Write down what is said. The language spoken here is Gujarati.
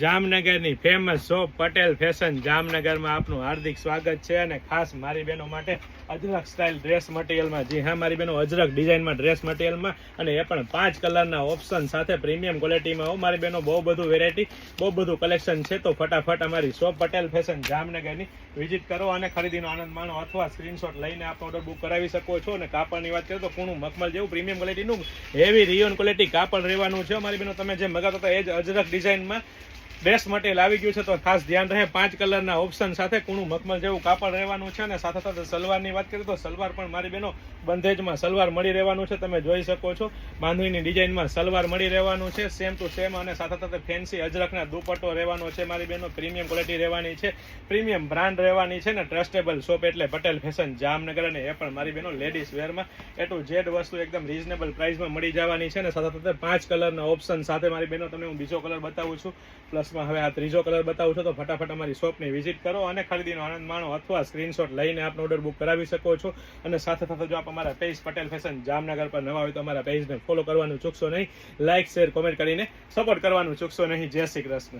જામનગરની ફેમસ શોપ પટેલ ફેશન જામનગરમાં આપનું હાર્દિક સ્વાગત છે અને ખાસ મારી બહેનો માટે અજરક સ્ટાઇલ ડ્રેસ મટીરિયલમાં, જી હા મારી બહેનો, અજરક ડિઝાઇનમાં ડ્રેસ મટીરિયલમાં અને એ પણ 5 કલરના ઓપ્શન સાથે પ્રીમિયમ ક્વોલિટીમાં. હો મારી બહેનો, બહુ બધું વેરાયટી, બહુ બધું કલેક્શન છે. તો ફટાફટ અમારી શોપ પટેલ ફેશન જામનગરની વિઝિટ કરો અને ખરીદીનો આનંદ માણો અથવા સ્ક્રીનશોટ લઈને આપ ઓર્ડર બુક કરાવી શકો છો. અને કાપડની વાત કરીએ તો કૂણું મખમલ જેવું પ્રીમિયમ ક્વોલિટીનું હેવી રિયોન ક્વોલિટી કાપડ રહેવાનું છે. મારી બહેનો, તમે જે મગાતો હતા એ જ અજરક ડિઝાઇનમાં ડ્રેસ મટીરિયલ આવી ગયું છે. તો ખાસ ધ્યાન રહે, 5 કલરના ઓપ્શન સાથે કૂણું મખમલ જેવું કાપડ રહેવાનું છે. અને સાથે સાથે સલવારની વાત કરીએ તો સલવાર પણ મારી બહેનો બંધેજમાં સલવાર મળી રહેવાનું છે. તમે જોઈ શકો છો, બાંધણીની ડિઝાઇનમાં સલવાર મળી રહેવાનું છે, સેમ ટુ સેમ. અને સાથે સાથે ફેન્સી અજરકના દુપટ્ટો રહેવાનો છે. મારી બહેનો પ્રીમિયમ ક્વોલિટી રહેવાની છે, પ્રીમિયમ બ્રાન્ડ રહેવાની છે ને ટ્રસ્ટેબલ શોપ એટલે પટેલ ફેશન જામનગર. અને એ પણ મારી બહેનો લેડીઝ વેરમાં એ ટુ ઝેડ વસ્તુ એકદમ રીઝનેબલ પ્રાઇસમાં મળી જવાની છે. અને સાથે સાથે 5 કલરના ઓપ્શન સાથે મારી બહેનો તમને હું બીજો કલર બતાવું છું, પ્લસમાં હવે આ ત્રીજો કલર બતાવું છું. તો ફટાફટ અમારી શોપની વિઝિટ કરો અને ખરીદીનો આનંદ માણો અથવા સ્ક્રીનશોટ લઈને આપનો ઓર્ડર બુક કરાવી શકો છો. અને સાથે સાથે જો આપ અમારા પેજ પટેલ ફેશન જામનગર પર નવા હોય તો અમારા પેજને ફોલો કરવાનું ચૂકશો નહીં, લાઇક શેર કોમેન્ટ કરીને સપોર્ટ કરવાનું ચૂકશો નહીં. જય શ્રી કૃષ્ણ.